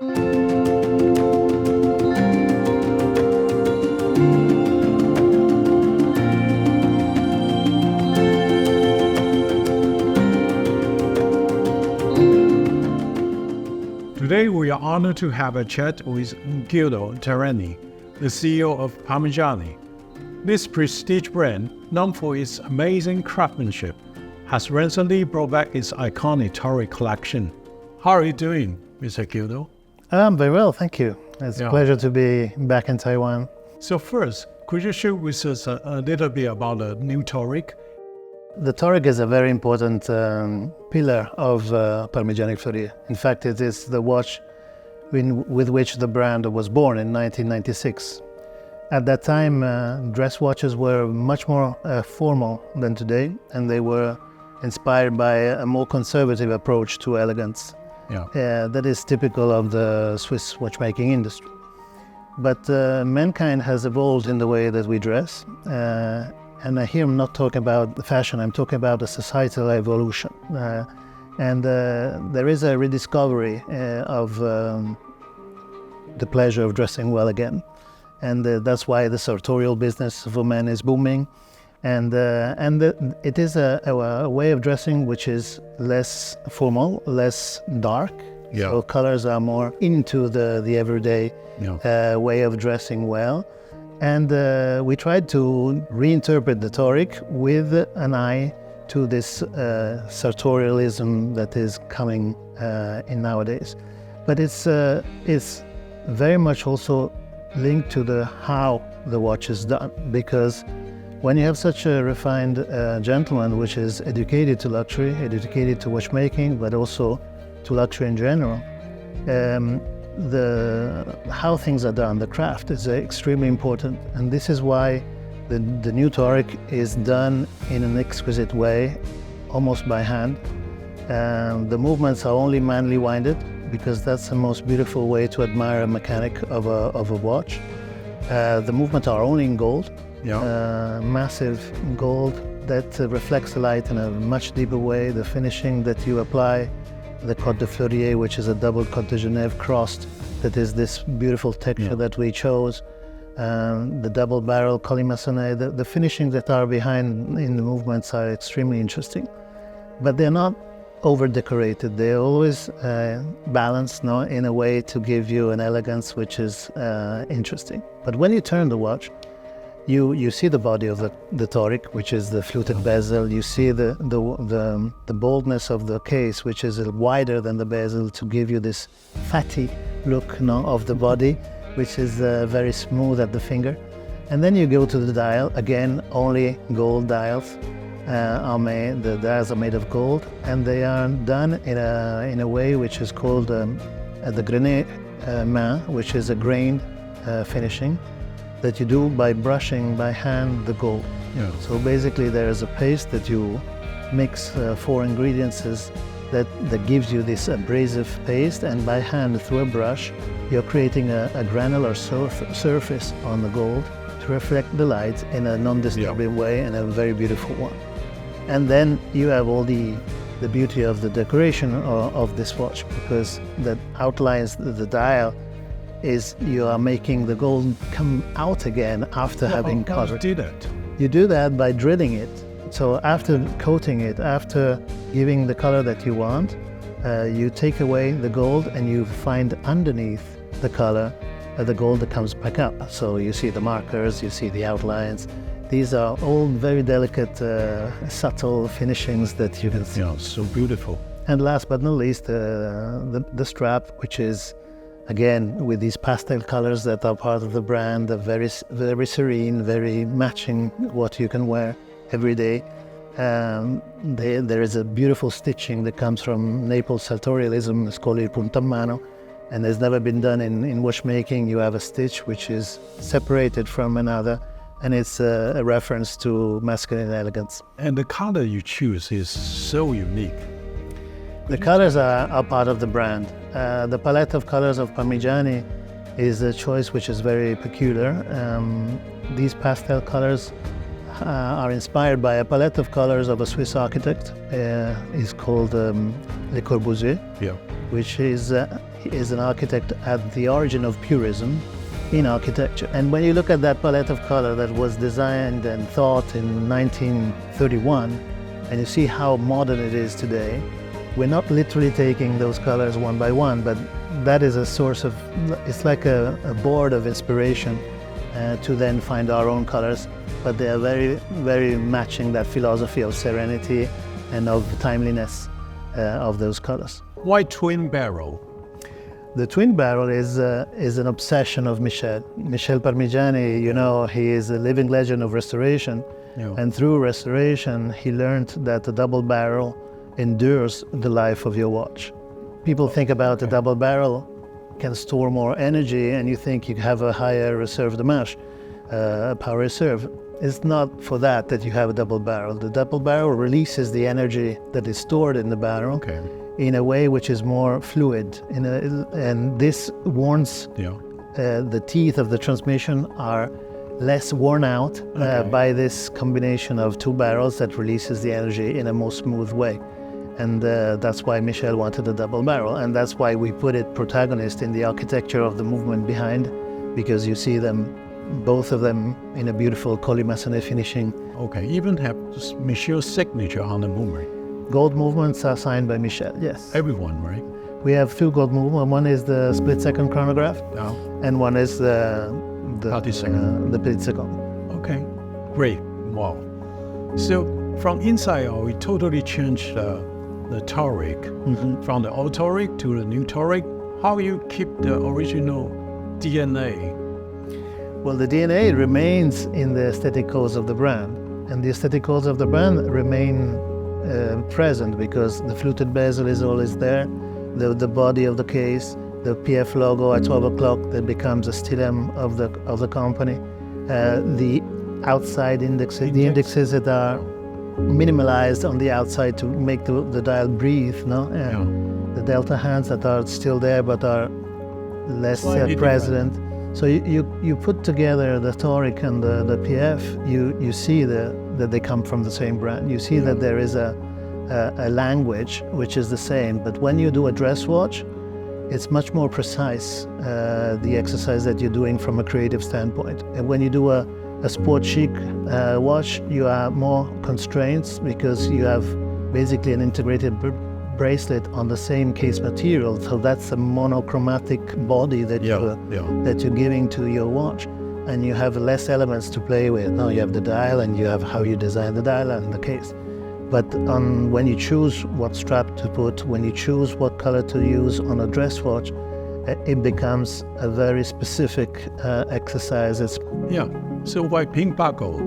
Today, we are honored to have a chat with Guido Terrani, the CEO of Parmigiani. This prestige brand, known for its amazing craftsmanship, has recently brought back its iconic Tauric collection. How are you doing, Mr. Guido? I'm very well, thank you. It's a pleasure to be back in Taiwan. So first, could you share with us a little bit about the new Tauric? The Tauric is a very important pillar of Parmigiani Fleurier. In fact, it is the watch with which the brand was born in 1996. At that time, dress watches were much more formal than today, and they were inspired by a more conservative approach to elegance. That is typical of the Swiss watchmaking industry. But mankind has evolved in the way that we dress. And here I'm not talking about the fashion, I'm talking about the societal evolution. And there is a rediscovery of the pleasure of dressing well again. And that's why the sartorial business for men is booming. And it is a way of dressing which is less formal, less dark. So colors are more into the everyday way of dressing well. And we tried to reinterpret the Tauric with an eye to this sartorialism that is coming in nowadays. But it's very much also linked to how the watch is done, because when you have such a refined gentleman which is educated to luxury, educated to watchmaking, but also to luxury in general, how things are done, the craft is extremely important, and this is why the new Tauric is done in an exquisite way, almost by hand. The movements are only manually winded, because that's the most beautiful way to admire a mechanic of a watch. The movements are only in gold, massive gold that reflects the light in a much deeper way. The finishing that you apply, the Côte de Fleurier, which is a double Côte de Genève crossed, that is this beautiful texture that we chose. The double barrel colimaçonné, the finishings that are behind in the movements are extremely interesting. But they're not over-decorated. They're always balanced in a way to give you an elegance which is interesting. But when you turn the watch, you see the body of the Tauric, which is the fluted bezel. You see the boldness of the case, which is wider than the bezel, to give you this fatty look of the body, which is very smooth at the finger. And then you go to the dial. Again, only gold dials are made. The dials are made of gold, and they are done in a way which is called the grené main, which is a grained finishing that you do by brushing by hand the gold. So basically there is a paste that you mix 4 ingredients that gives you this abrasive paste, and by hand through a brush you're creating a granular surface on the gold to reflect the light in a non-disturbing way, and a very beautiful one. And then you have all the beauty of the decoration of this watch, because that outlines the dial is you are making the gold come out again after having covered. How do you do that? You do that by drilling it. So after coating it, after giving the color that you want, you take away the gold and you find underneath the color the gold that comes back up. So you see the markers, you see the outlines. These are all very delicate, subtle finishings that you can see. So beautiful. And last but not least, the strap, which is, again, with these pastel colors that are part of the brand, very, very serene, very matching what you can wear every day. There is a beautiful stitching that comes from Naples sartorialism. It's called il puntamano, and it's never been done in watchmaking. You have a stitch which is separated from another, and it's a reference to masculine elegance. And the color you choose is so unique. The colors are part of the brand. The palette of colors of Parmigiani is a choice which is very peculiar. These pastel colors are inspired by a palette of colors of a Swiss architect. It's called Le Corbusier, which is, is an architect at the origin of purism in architecture. And when you look at that palette of color that was designed and thought in 1931, and you see how modern it is today, we're not literally taking those colors one by one, but that is a source of, it's like a board of inspiration to then find our own colors, but they are very, very matching that philosophy of serenity and of timeliness of those colors. Why twin barrel? The twin barrel is an obsession of Michel. Michel Parmigiani, you know, he is a living legend of restoration. Yeah. And through restoration, he learned that a double barrel endures the life of your watch. People think about a double barrel can store more energy, and you think you have a higher reserve de marche, power reserve. It's not for that you have a double barrel. The double barrel releases the energy that is stored in the barrel in a way which is more fluid. And this warns the teeth of the transmission are less worn out by this combination of two barrels that releases the energy in a more smooth way. And that's why Michel wanted a double barrel, and that's why we put it protagonist in the architecture of the movement behind, because you see them, both of them, in a beautiful colimaçonné finishing. Okay, even have Michel's signature on the movement. Gold movements are signed by Michel, yes. Everyone, right? We have two gold movements. One is the split-second chronograph, and one is the petit second. Okay, great. Wow. So from inside out, we totally changed the Tauric, from the old Tauric to the new Tauric. How you keep the original DNA? Well, the DNA remains in the aesthetic codes of the brand, and the aesthetic codes of the brand remain present because the fluted bezel is always there, the body of the case, the PF logo at 12 o'clock that becomes a stilem of the company, the outside indexes, the indexes that are minimalized on the outside to make the dial breathe, the delta hands that are still there but are less present. So you put together the Tauric and the PF, you see that they come from the same brand. You see that there is a language which is the same, but when you do a dress watch, it's much more precise, the exercise that you're doing from a creative standpoint. And when you do a sport chic watch, you are more constraints because you have basically an integrated bracelet on the same case material. So that's a monochromatic body that you're giving to your watch, and you have less elements to play with. Now you have the dial, and you have how you design the dial and the case. But when you choose what strap to put, when you choose what color to use on a dress watch, it becomes a very specific exercise. So why pink buckle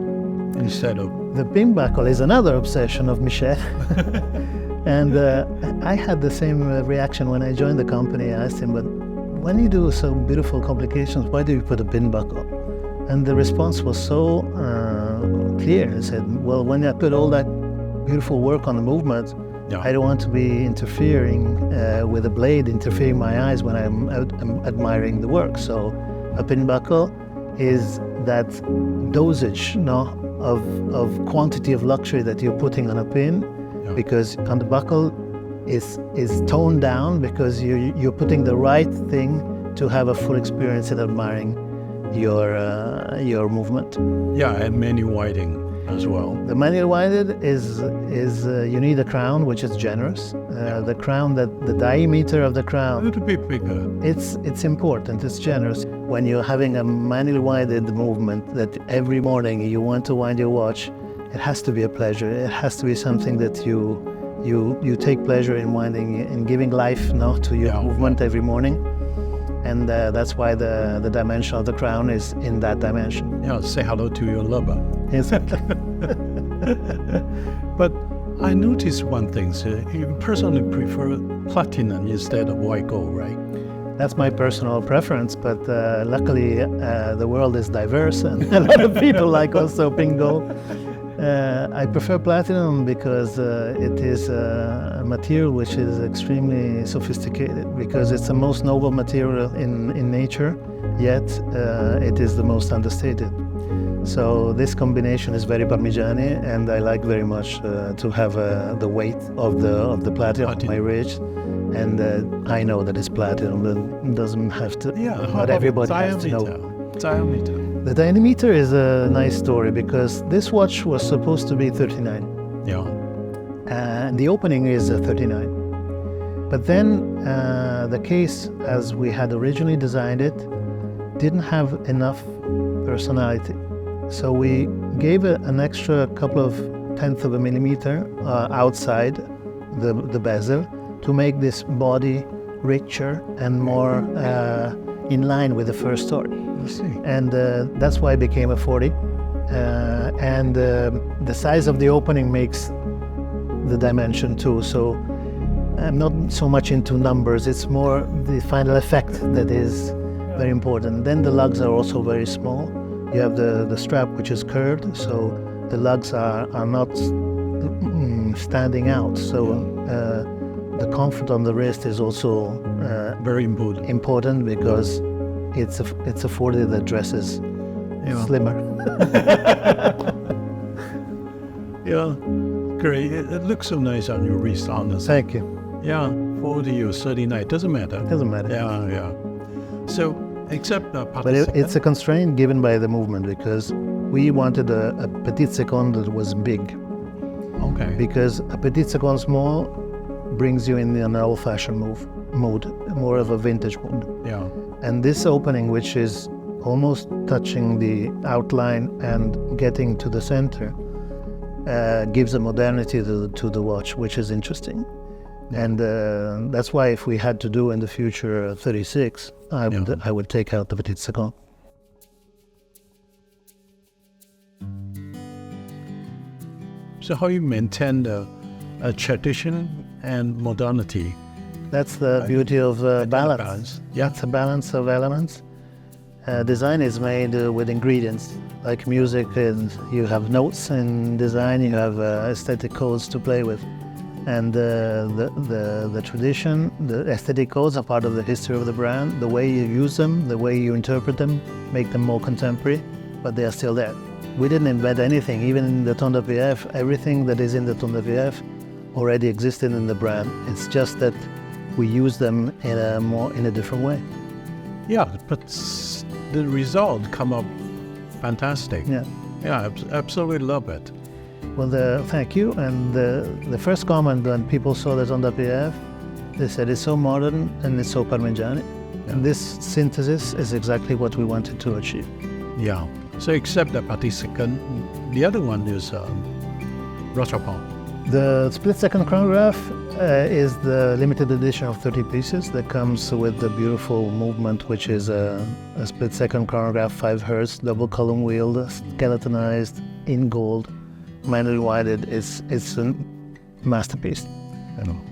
instead of? The pink buckle is another obsession of Michel. And I had the same reaction when I joined the company. I asked him, but when you do so beautiful complications, why do you put a pin buckle? And the response was so clear. He said, well, when I put all that beautiful work on the movement, I don't want to be interfering with a blade, interfering my eyes when I'm admiring the work. So a pin buckle is that dosage of quantity of luxury that you're putting on a pin, because on the buckle is toned down because you're putting the right thing to have a full experience in admiring your movement. And manual winding as well. The manual winded is you need a crown which is generous. The crown, the diameter of the crown, a little bit bigger. It's important. It's generous. When you're having a manual winded movement that every morning you want to wind your watch, it has to be a pleasure. It has to be something that you take pleasure in winding and giving life to your movement every morning. And that's why the dimension of the crown is in that dimension. Say hello to your lover. Exactly. But I noticed one thing, you personally prefer platinum instead of white gold, right? That's my personal preference, but luckily the world is diverse and a lot of people like also pink gold. I prefer platinum because it is a material which is extremely sophisticated, because it's the most noble material in nature, yet it is the most understated. So this combination is very Parmigiani, and I like very much to have the weight of the platinum on my wrist, And I know that it's platinum, but it doesn't have to. Yeah, how not about everybody has to know. Diameter. The diameter is a nice story because this watch was supposed to be 39. Yeah. And the opening is 39. But then the case, as we had originally designed it, didn't have enough personality. So we gave an extra couple of tenths of a millimeter outside the bezel to make this body richer and more in line with the first story. I see. And that's why it became a 40. And the size of the opening makes the dimension too. So I'm not so much into numbers, it's more the final effect that is very important. Then the lugs are also very small. You have the strap which is curved, so the lugs are not standing out. So the comfort on the wrist is also Very important. important because it's a 40 that dresses slimmer. Yeah, great. It looks so nice on your wrist, honestly. Thank you. Yeah, 40 or 39, doesn't matter. Doesn't matter. Yeah, yeah. So, except the But it's a constraint given by the movement because we wanted a petit seconde that was big. Okay. Because a petit seconde small brings you in an old-fashioned mode, more of a vintage mode. Yeah. And this opening, which is almost touching the outline and getting to the center, gives a modernity to the watch, which is interesting. And that's why if we had to do in the future 36, I would take out the petit seconde. So how you maintain the tradition and modernity? That's the beauty of balance. Balance. Yeah. It's a balance of elements. Design is made with ingredients. Like music, and you have notes in design, you have aesthetic codes to play with. And the tradition, the aesthetic codes are part of the history of the brand. The way you use them, the way you interpret them, make them more contemporary, but they are still there. We didn't invent anything. Even in the Tonda PF, everything that is in the Tonda PF already existed in the brand. It's just that we use them in a different way. Yeah, but the result come up fantastic. Yeah. Yeah, absolutely love it. Well, thank you. And the first comment when people saw the Tonda PF, they said it's so modern and it's so Parmigiani. Yeah. And this synthesis is exactly what we wanted to achieve. Yeah. So except the petit second, the other one is Rochapon. The split-second chronograph is the limited edition of 30 pieces that comes with the beautiful movement, which is a split-second chronograph, 5 Hz, double column wheeled, skeletonized, in gold, manually weighted. It's a masterpiece.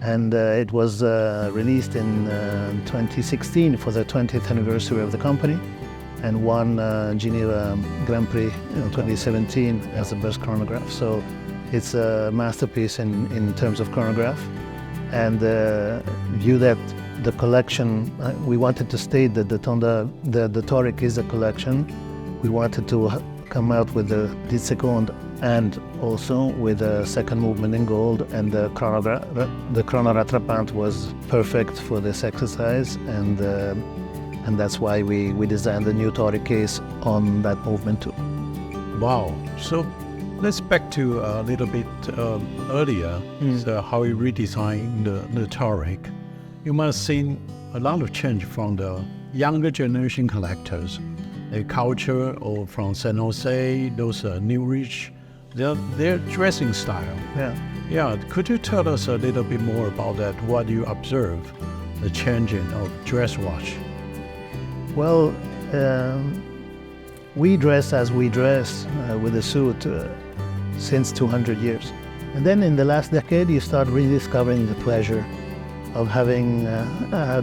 And it was released in 2016 for the 20th anniversary of the company, and won Geneva Grand Prix in 2017 as the best chronograph. So it's a masterpiece in terms of chronograph. And view that the collection, we wanted to state that the Toric is a collection. We wanted to come out with the petit seconde and also with a second movement in gold, and the chrono rattrapante was perfect for this exercise, and that's why we designed the new Toric case on that movement too. Wow. So let's back to a little bit earlier, so how you redesigned the Toric. You must have seen a lot of change from the younger generation collectors, the culture, or from San Jose, those New Rich, their dressing style. Yeah. Yeah, could you tell us a little bit more about that? What you observe, the changing of dress watch? Well, we dress as we dress with a suit since 200 years. And then in the last decade, you start rediscovering the pleasure of having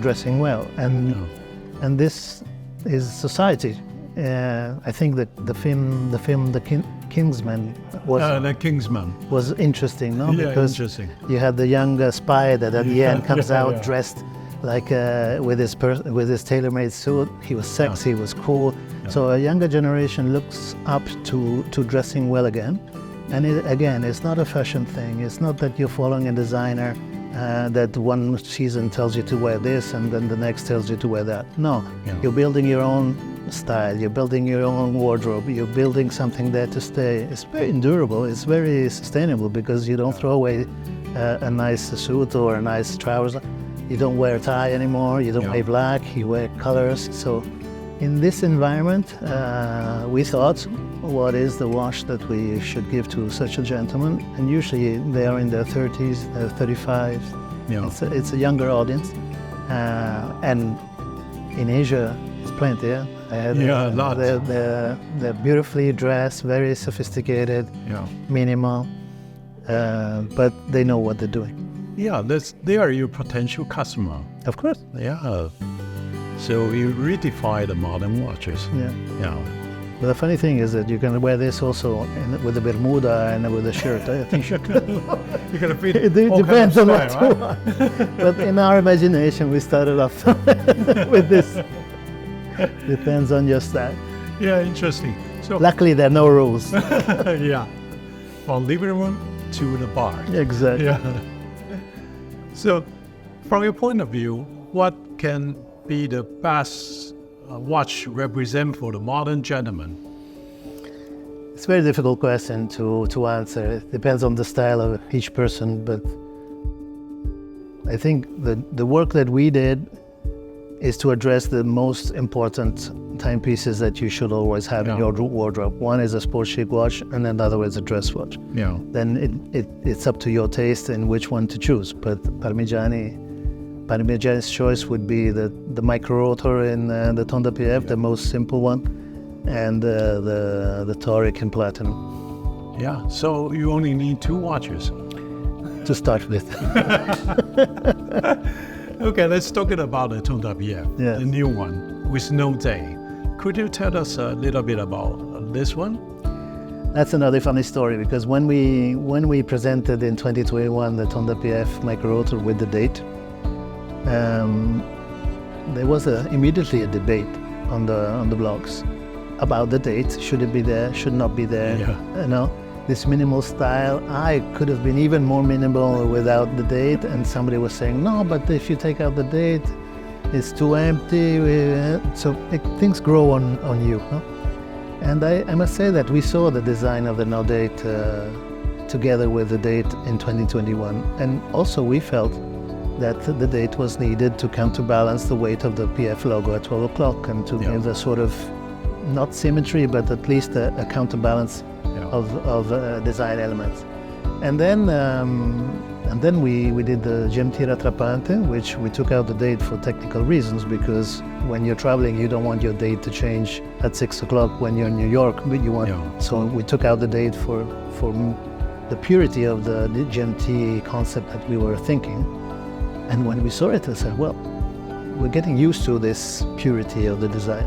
dressing well. And this is society. I think that the film The Kingsman was interesting, no? Yeah, because interesting. you had the young spy that at the end comes out dressed like with his tailor-made suit. He was sexy, he was cool. So a younger generation looks up to dressing well again. And again, it's not a fashion thing. It's not that you're following a designer that one season tells you to wear this and then the next tells you to wear that. No, Yeah. you're building your own style, you're building your own wardrobe, you're building something there to stay. It's very durable, it's very sustainable because you don't throw away a nice suit or a nice trouser. You don't wear a tie anymore, you don't Yeah. wear black, you wear colors. So in this environment, we thought, what is the wash that we should give to such a gentleman? And usually they are in their 30s, 35. Yeah. It's a younger audience. And in Asia, it's plenty. Yeah? Yeah, a lot. They're beautifully dressed, very sophisticated, Yeah. minimal, but they know what they're doing. Yeah, they are your potential customer. Of course. Yeah. So you redefine the modern watches. Yeah. Yeah. But the funny thing is that you can wear this also with a Bermuda and with a shirt. I think you can. You're gonna fit It all depends kind on of what style, you right? want. But in our imagination, we started off with this. Depends on your style. Yeah, interesting. So Luckily, there are no rules. yeah, from living room to the bar. Exactly. Yeah. So, from your point of view, what can be the best watch represent for the modern gentleman? It's a very difficult question to answer. It depends on the style of each person, but I think the work that we did is to address the most important timepieces that you should always have in Yeah. your wardrobe. One is a sports chic watch, and another is a dress watch. Yeah. Then it's up to your taste in which one to choose. But Parmigiani's choice would be the micro rotor in the Tonda PF, the most simple one, and the Toric in platinum Yeah. So you only need 2 watches. to start with. Okay, let's talk about the Tonda PF, Yeah. the new one with no day. Could you tell us a little bit about this one? That's another funny story because when we presented in 2021 the Tonda PF micro rotor with the date, there was immediately a debate on the blogs about the date. Should it be there? Should not be there? Yeah. You know, this minimal style. I could have been even more minimal without the date. And somebody was saying, no, but if you take out the date, it's too empty. So things grow on you. Huh? And I must say that we saw the design of the no date together with the date in 2021. And also we felt that the date was needed to counterbalance the weight of the PF logo at 12 o'clock and to Yeah. give a sort of, not symmetry, but at least a counterbalance of design elements. And then we did the GMT Rattrapante, which we took out the date for technical reasons, because when you're traveling, you don't want your date to change at 6 o'clock when you're in New York, but you want. Yeah. So we took out the date for the purity of the GMT concept that we were thinking. And when we saw it, I said, well, we're getting used to this purity of the design.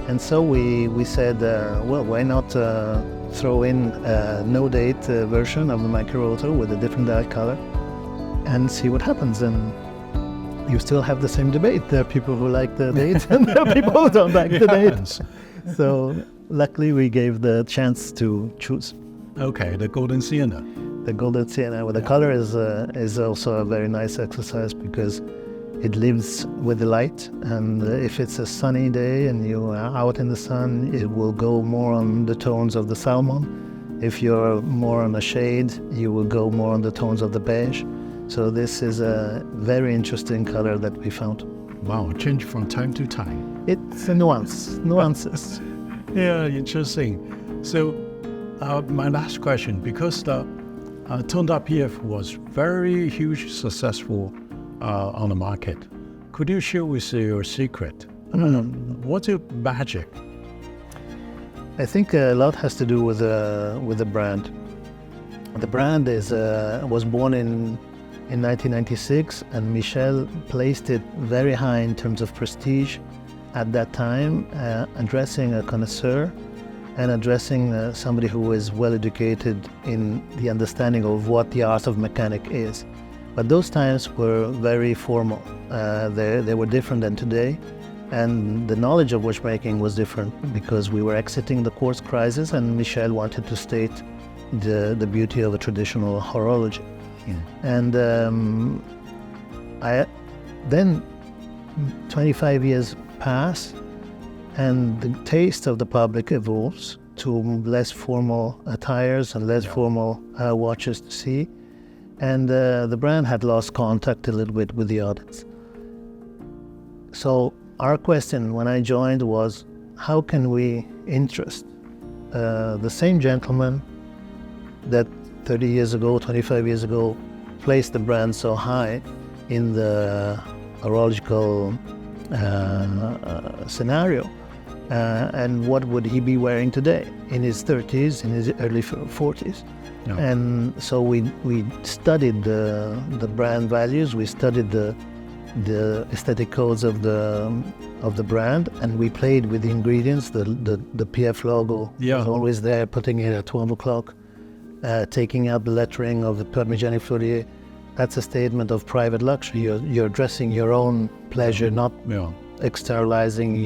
And so we said, well, why not throw in a no date version of the micro rotor with a different dye color and see what happens. And you still have the same debate. There are people who like the date and there are people who don't like the Yes. date. So luckily we gave the chance to choose. Okay, the Golden Sienna. The golden sienna with the color is also a very nice exercise because it lives with the light, and if it's a sunny day and you are out in the sun, it will go more on the tones of the salmon. If you're more on the shade, you will go more on the tones of the beige. So this is a very interesting color that we found. Wow, change from time to time. It's a nuances. Yeah, interesting. So my last question, because the Tonda PF was very huge successful on the market. Could you share with your secret? What's your magic? I think a lot has to do with the brand. The brand was born in 1996, and Michel placed it very high in terms of prestige at that time, addressing a connoisseur and addressing somebody who is well educated in the understanding of what the art of mechanic is. But those times were very formal. They were different than today, and the knowledge of watchmaking was different because we were exiting the quartz crisis, and Michel wanted to state the beauty of a traditional horology. Yeah. And Then 25 years pass, and the taste of the public evolves to less formal attires and less formal watches to see. And the brand had lost contact a little bit with the audience. So our question when I joined was, how can we interest the same gentleman that 30 years ago, 25 years ago, placed the brand so high in the horological scenario, and what would he be wearing today in his 30s, in his early 40s? Yeah. And so we studied the brand values, we studied the aesthetic codes of the brand, and we played with the ingredients. The PF logo was always there, putting it at 12 o'clock, taking out the lettering of the Parmigiani Fleurier. That's a statement of private luxury. You're dressing your own pleasure, not externalizing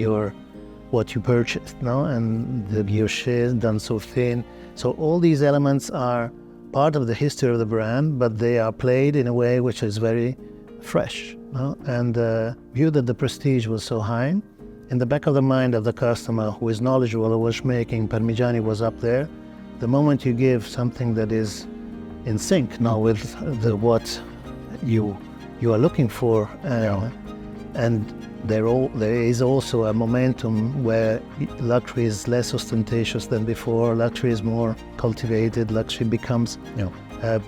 what you purchased, no? And the guilloche done so thin. So all these elements are part of the history of the brand, but they are played in a way which is very fresh, no? And viewed that the prestige was so high, in the back of the mind of the customer who is knowledgeable of watchmaking, Parmigiani was up there. The moment you give something that is in sync now with what you are looking for, and there is also a momentum where luxury is less ostentatious than before. Luxury is more cultivated. Luxury becomes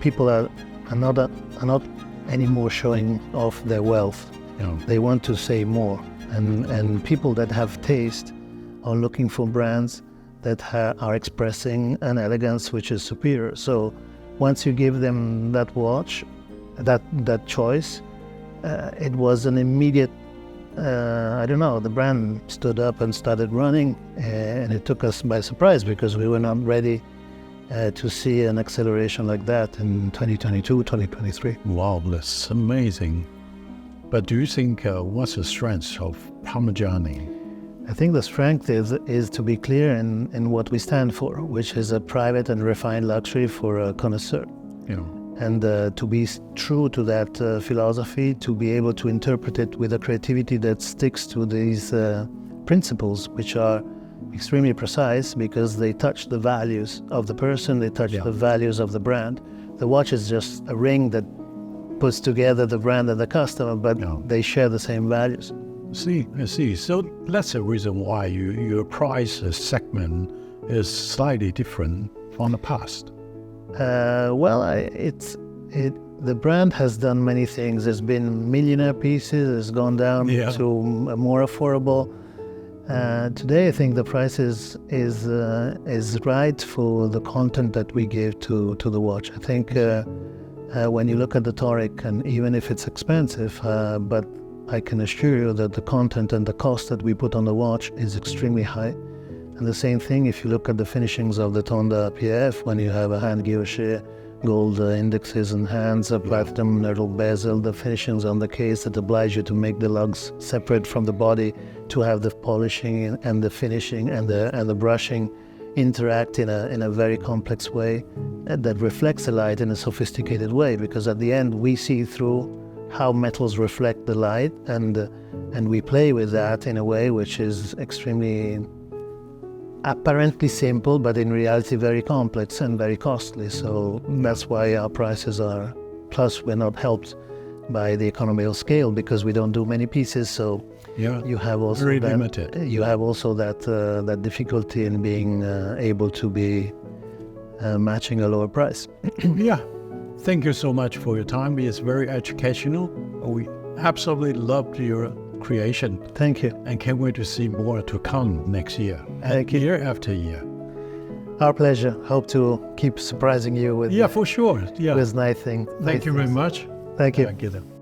people are not anymore showing off their wealth. They want to say more, and people that have taste are looking for brands that are expressing an elegance which is superior. So once you give them that watch, that choice, it was an immediate, the brand stood up and started running, and it took us by surprise because we were not ready to see an acceleration like that in 2022, 2023. Wow, that's amazing. But do you think, what's the strength of Parmigiani? I think the strength is to be clear in what we stand for, which is a private and refined luxury for a connoisseur. And to be true to that philosophy, to be able to interpret it with a creativity that sticks to these principles, which are extremely precise because they touch the values of the person, they touch the values of the brand. The watch is just a ring that puts together the brand and the customer, but they share the same values. I see. So that's the reason why your price segment is slightly different from the past. The brand has done many things. There's been millionaire pieces, it's gone down to a more affordable. Today, I think the price is right for the content that we give to the watch. I think when you look at the Toric, and even if it's expensive, but I can assure you that the content and the cost that we put on the watch is extremely high. And the same thing if you look at the finishings of the Tonda PF, when you have a hand guilloche, gold indexes and hands, a platinum knurled bezel, the finishings on the case that oblige you to make the lugs separate from the body, to have the polishing and the finishing and the brushing interact in a very complex way that reflects the light in a sophisticated way, because at the end we see through how metals reflect the light, and we play with that in a way which is extremely apparently simple, but in reality very complex and very costly. So that's why our prices are, plus we're not helped by the economy of scale because we don't do many pieces. So you have also very limited. You have also that difficulty in being able to be matching a lower price. Thank you so much for your time. It's very educational. We absolutely loved your creation. Thank you. And can't wait to see more to come next year. Thank you. Year after year. Our pleasure. Hope to keep surprising you with for sure. with nice things. Thank you very much. Thank you. Thank you.